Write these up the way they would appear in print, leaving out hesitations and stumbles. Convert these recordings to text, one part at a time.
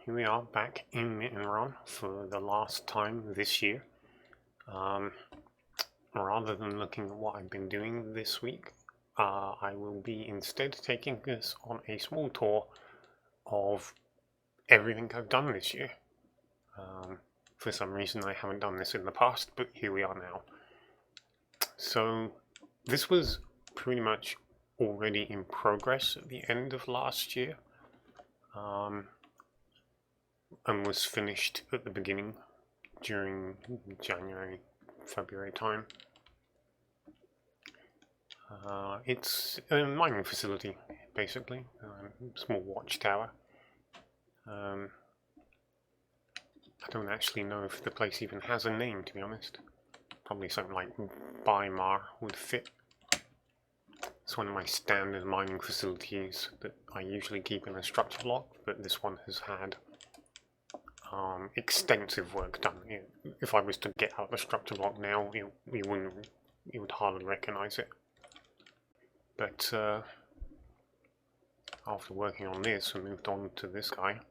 here we are back in Mittenrahm for the last time this year. Rather than looking at what I've been doing this week, I will be instead taking us on a small tour of everything I've done this year. For some reason I haven't done this in the past, but here we are now. So this was pretty much already in progress at the end of last year. And was finished at the beginning during January, February time. It's a mining facility, basically, small watchtower. I don't actually know if the place even has a name, to be honest. Probably something like Weimar would fit. It's one of my standard mining facilities that I usually keep in a structure block, but this one has had extensive work done. If I was to get out the structure block now, you would hardly recognize it. But after working on this, I moved on to this guy.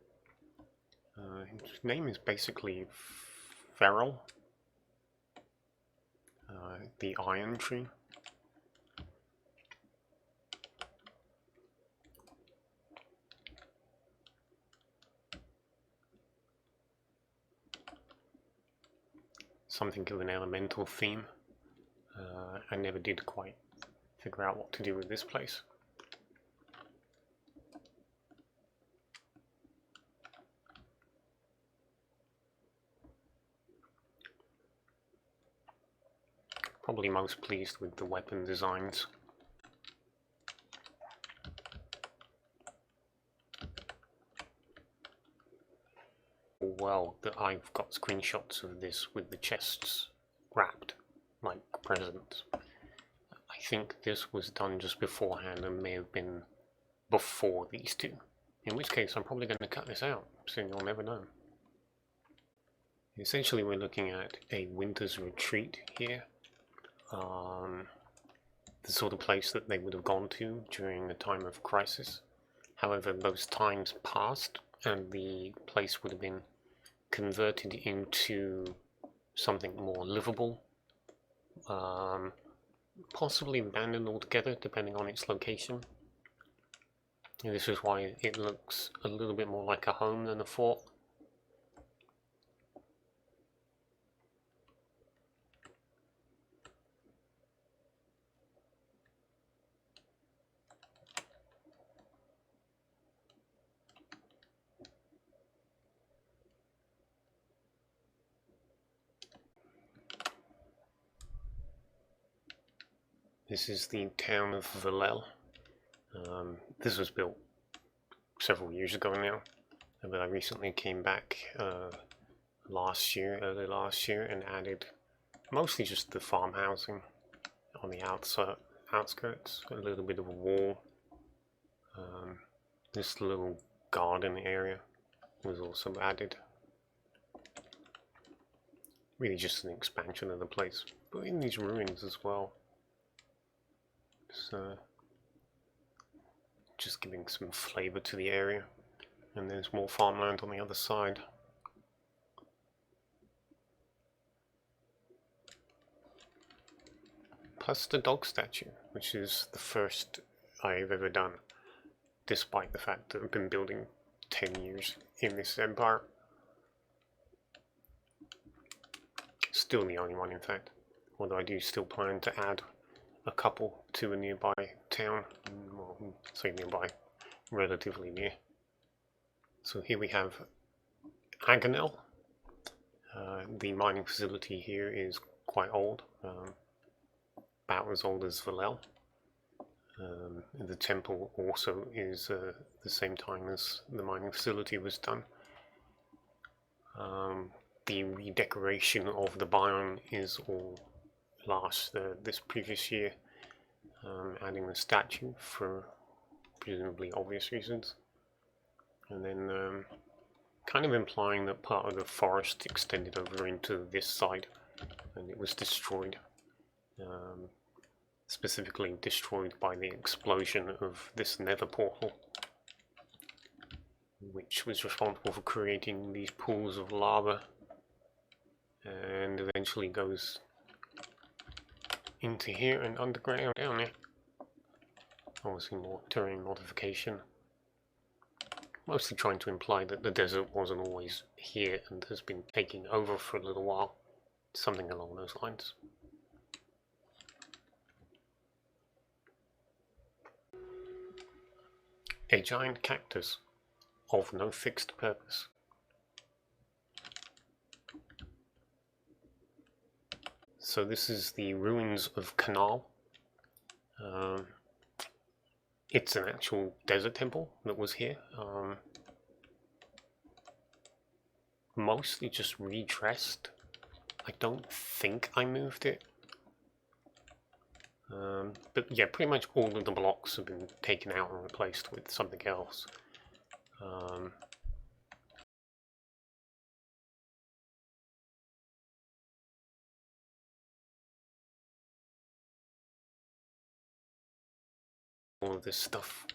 His name is basically Valel, the iron tree. Something of an elemental theme. I never did quite figure out what to do with this place. Probably most pleased with the weapon designs. Well, that I've got screenshots of this with the chests wrapped like presents. I think this was done just beforehand and may have been before these two. In which case I'm probably going to cut this out, so you'll never know. Essentially we're looking at a winter's retreat here. The sort of place that they would have gone to during a time of crisis. However, those times passed and the place would have been converted into something more livable, possibly abandoned altogether depending on its location. And this is why it looks a little bit more like a home than a fort. This is the Town of Valel. This was built several years ago now, but I recently came back early last year, and added mostly just the farm housing on the outskirts, a little bit of a wall. This little garden area was also added. Really just an expansion of the place, but in these ruins as well. So, just giving some flavour to the area, and there's more farmland on the other side. Plus the dog statue, which is the first I've ever done, despite the fact that I've been building 10 years in this empire. Still the only one, in fact, although I do still plan to add a couple to a nearby town, well, say nearby, relatively near. So here we have Agonel. The mining facility here is quite old, about as old as Valel. The temple also is the same time as the mining facility was done. The redecoration of the biome is all this previous year, adding the statue for presumably obvious reasons, and then kind of implying that part of the forest extended over into this side and it was destroyed, specifically destroyed by the explosion of this nether portal. which was responsible for creating these pools of lava, and eventually goes into here and underground down there. Obviously more terrain modification. Mostly trying to imply that the desert wasn't always here and has been taking over for a little while. Something along those lines. A giant cactus of no fixed purpose. So this is the ruins of Canal. It's an actual desert temple that was here. Mostly just redressed. I don't think I moved it. But yeah, pretty much all of the blocks have been taken out and replaced with something else. All of this stuff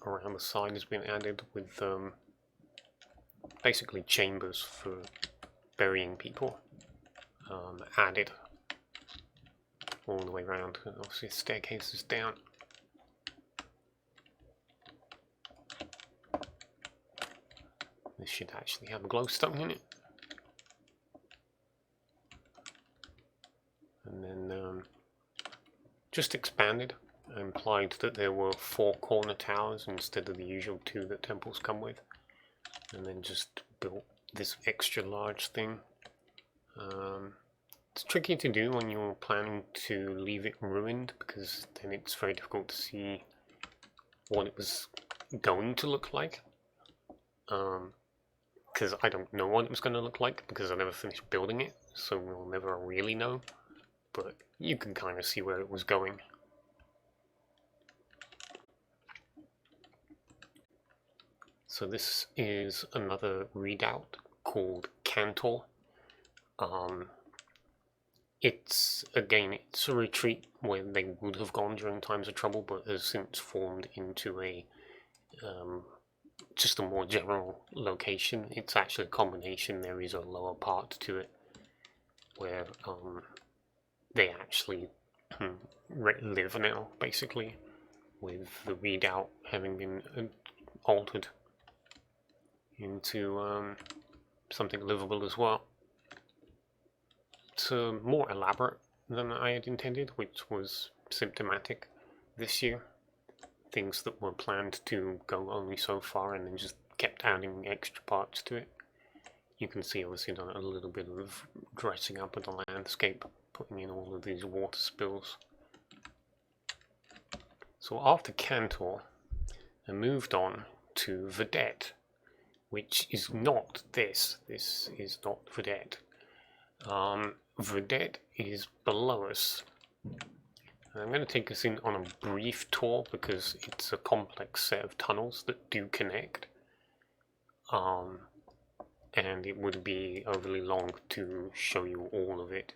around the side has been added with basically chambers for burying people added all the way around. And obviously the staircase is down. This should actually have a glowstone in it. And then just expanded. Implied that there were 4 corner towers instead of the usual 2 that temples come with, and then just built this extra large thing. It's tricky to do when you're planning to leave it ruined, because then it's very difficult to see what it was going to look like. Because I don't know what it was going to look like, because I never finished building it, so we'll never really know. But you can kind of see where it was going. So this is another redoubt called Cantor. It's a retreat where they would have gone during times of trouble, but has since formed into a just a more general location. It's actually a combination. There is a lower part to it where they actually live now, basically, with the redoubt having been altered into something livable as well. It's more elaborate than I had intended, which was symptomatic this year. Things that were planned to go only so far and then just kept adding extra parts to it. You can see obviously done a little bit of dressing up of the landscape, putting in all of these water spills. So after Cantor, I moved on to Vedette, which is not this. This is not Vedette. Vedette is below us. I'm going to take us in on a brief tour because it's a complex set of tunnels that do connect. And it would be overly long to show you all of it.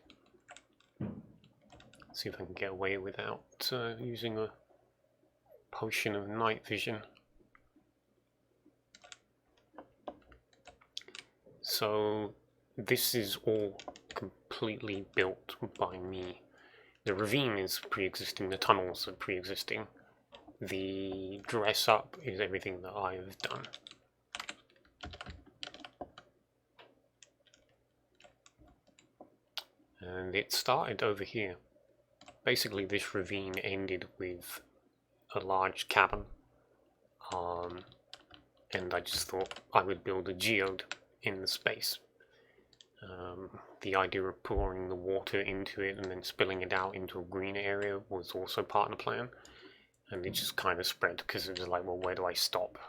See if I can get away without using a potion of night vision. So this is all completely built by me. The ravine is pre-existing, the tunnels are pre-existing. The dress up is everything that I have done. And it started over here. Basically this ravine ended with a large cabin. And I just thought I would build a geode in the space. The idea of pouring the water into it and then spilling it out into a green area was also part of the plan, and it just kind of spread because it was like, well, where do I stop?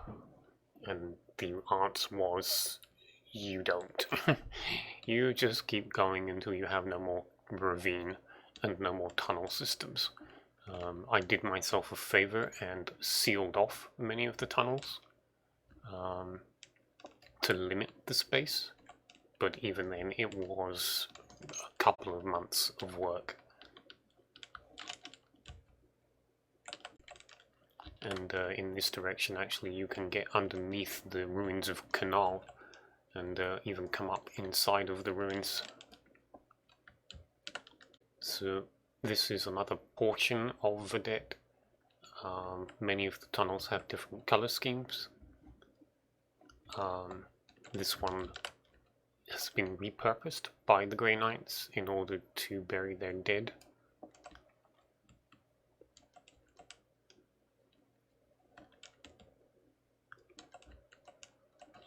And the answer was, you don't. You just keep going until you have no more ravine and no more tunnel systems. I did myself a favor and sealed off many of the tunnels to limit the space. But even then, it was a couple of months of work. and in this direction actually you can get underneath the ruins of Canal and even come up inside of the ruins. So this is another portion of Vedette. Many of the tunnels have different color schemes. This one has been repurposed by the Grey Knights in order to bury their dead.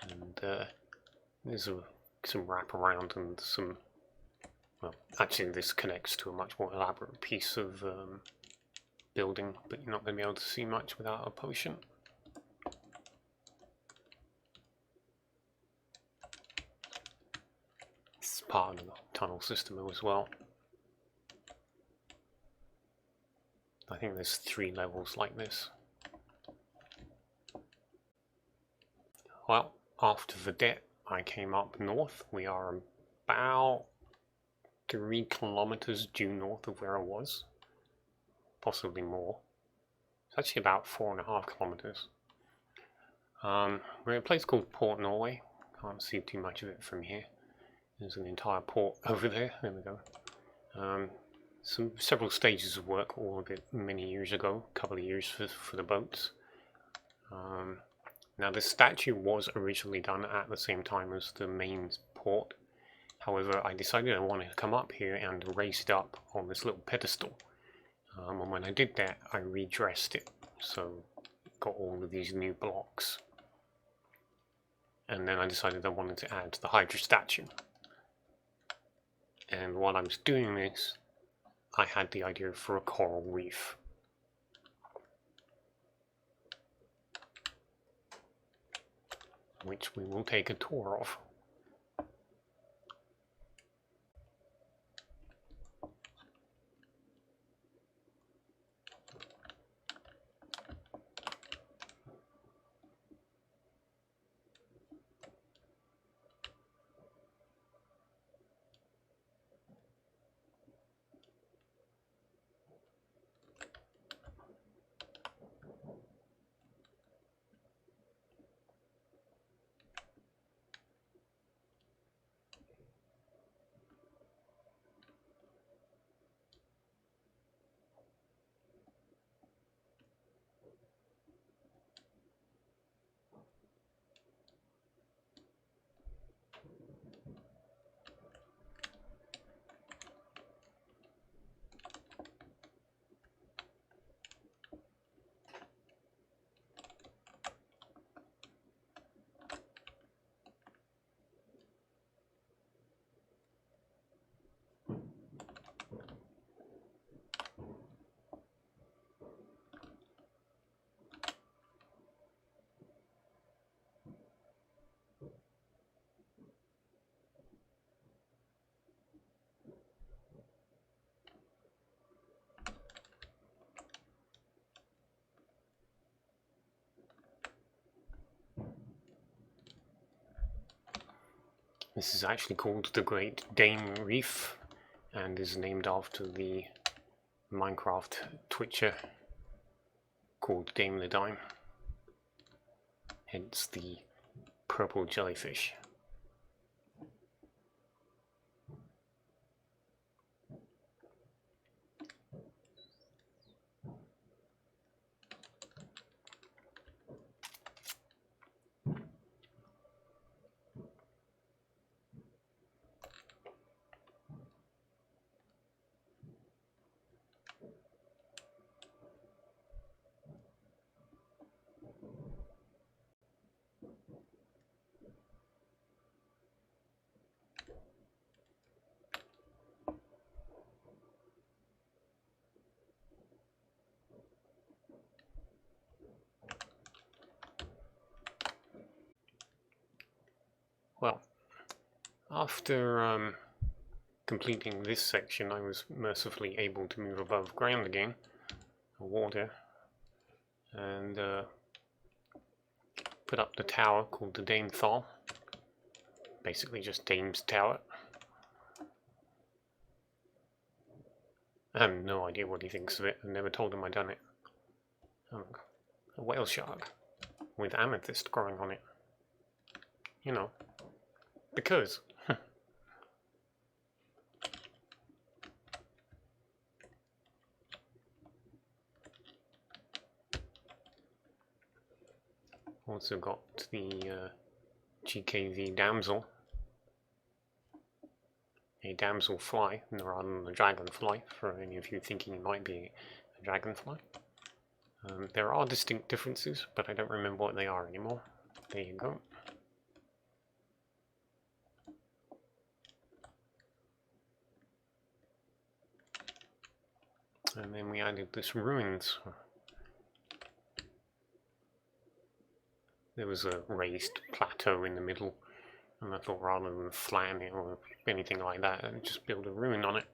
And there's some wraparound and some... Well, actually this connects to a much more elaborate piece of building, but you're not going to be able to see much without a potion. This is part of the tunnel system as well. I think there's 3 levels like this. Well, after Vedette, I came up north. We are about 3 kilometers due north of where I was. Possibly more. It's actually about 4.5 kilometers. We're at a place called Port Norway. Can't see too much of it from here. There's an entire port over there. There we go. Several stages of work, all of it many years ago. A couple of years for the boats. Now this statue was originally done at the same time as the main port. However, I decided I wanted to come up here and raise it up on this little pedestal. And when I did that, I redressed it. So got all of these new blocks. And then I decided I wanted to add the Hydra statue. And while I was doing this, I had the idea for a coral reef. Which we will take a tour of. This is actually called the Great Dane Reef and is named after the Minecraft Twitcher called Dame the Dime, hence the purple jellyfish. Well, after completing this section, I was mercifully able to move above ground again, water, and put up the tower called the Dame Thal. Basically just Dame's Tower. I have no idea what he thinks of it. I've never told him I've done it. a whale shark with amethyst growing on it. You know, because. Also got the GKV damsel, a damsel fly rather than a dragonfly, for any of you thinking it might be a dragonfly. There are distinct differences, but I don't remember what they are anymore. There you go. And then we added this ruins. There was a raised plateau in the middle, and I thought rather than flatten it or anything like that, I'd just build a ruin on it.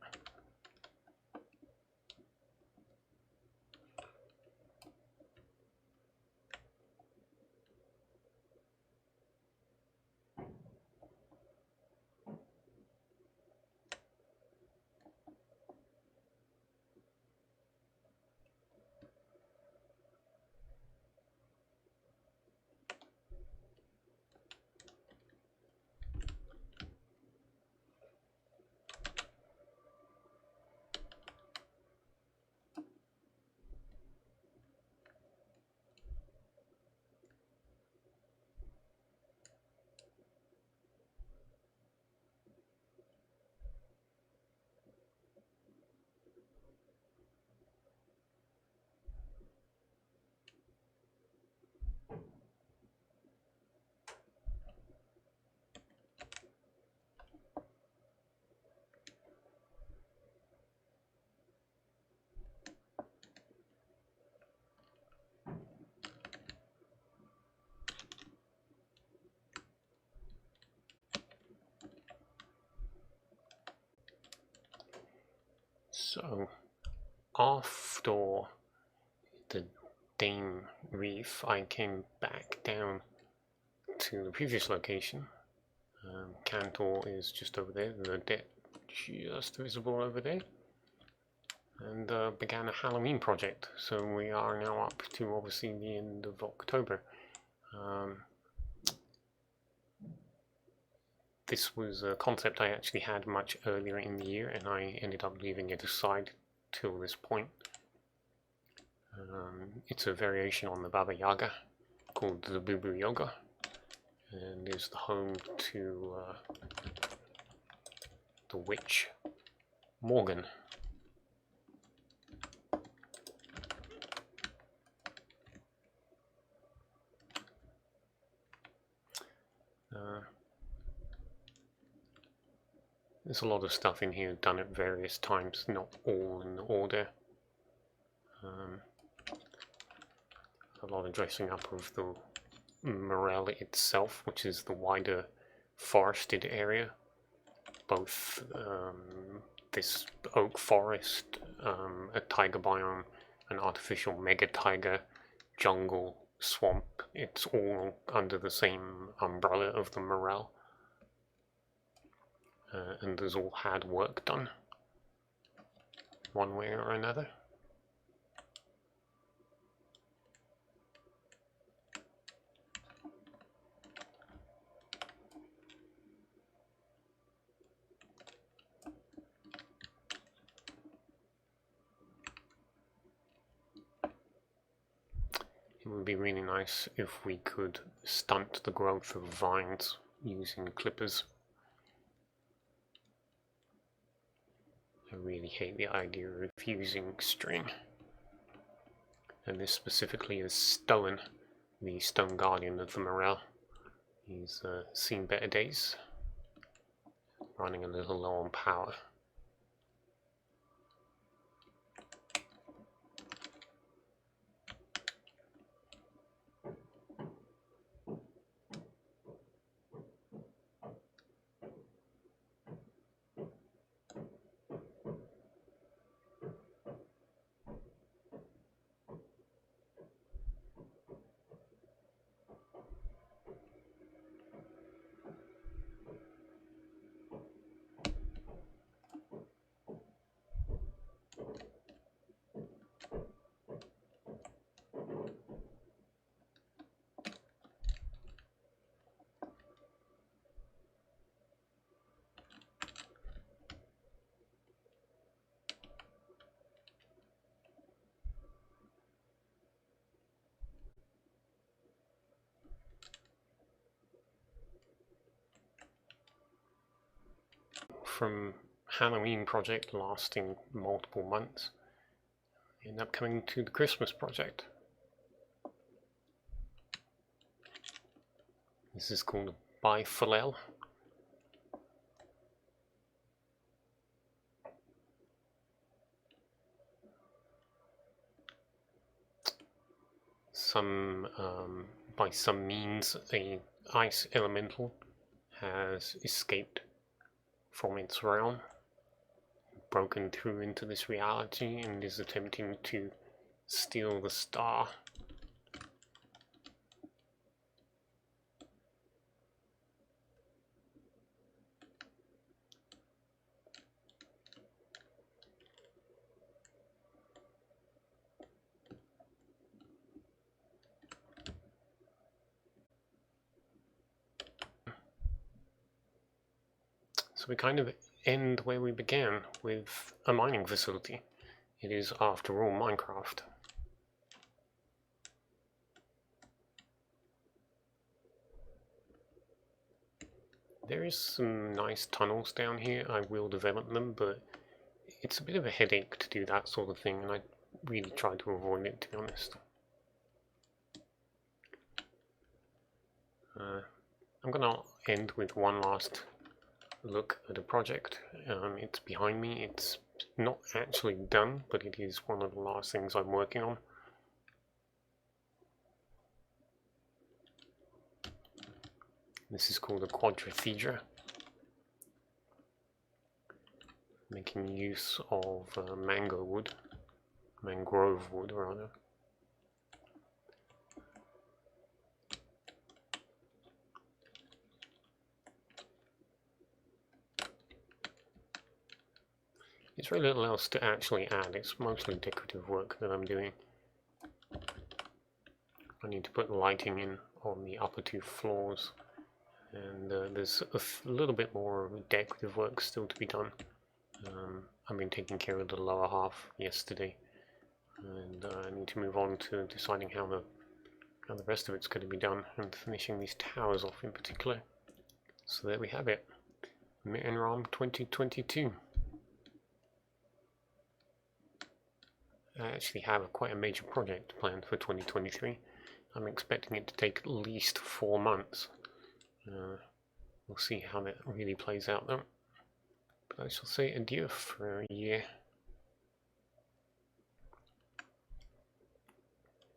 So, after the Dane Reef, I came back down to the previous location. Cantor is just over there, the deck just visible over there, and began a Halloween project. So we are now up to obviously the end of October. This was a concept I actually had much earlier in the year, and I ended up leaving it aside till this point. It's a variation on the Baba Yaga called the Boo Boo Yoga, and is the home to the witch Morgan. There's a lot of stuff in here done at various times, not all in order. A lot of dressing up of the morel itself, which is the wider forested area. Both this oak forest, a taiga biome, an artificial mega taiga, jungle, swamp. It's all under the same umbrella of the morel. And has all had work done, one way or another. It would be really nice if we could stunt the growth of vines using clippers. I really hate the idea of using string. And this specifically is Stoen, the stone guardian of the morel. He's seen better days, running a little low on power. from Halloween project lasting multiple months, end up coming to the Christmas project. This is called by Valel. By some means, a ice elemental has escaped from its realm, broken through into this reality, and is attempting to steal the star. So we kind of end where we began, with a mining facility. It is, after all, Minecraft. There is some nice tunnels down here. I will develop them, but it's a bit of a headache to do that sort of thing, and I really try to avoid it, to be honest. I'm gonna end with one last look at a project. It's behind me. It's not actually done, but it is one of the last things I'm working on. This is called a quadriphedra, making use of mangrove wood rather. There's very little else to actually add. It's mostly decorative work that I'm doing. I need to put lighting in on the upper two floors, and there's a little bit more decorative work still to be done. I've been taking care of the lower half yesterday, and I need to move on to deciding how the rest of it's going to be done, and finishing these towers off in particular. So there we have it, Mittenrahm 2022. I actually have quite a major project planned for 2023. I'm expecting it to take at least 4 months. We'll see how that really plays out though. But I shall say adieu for a year.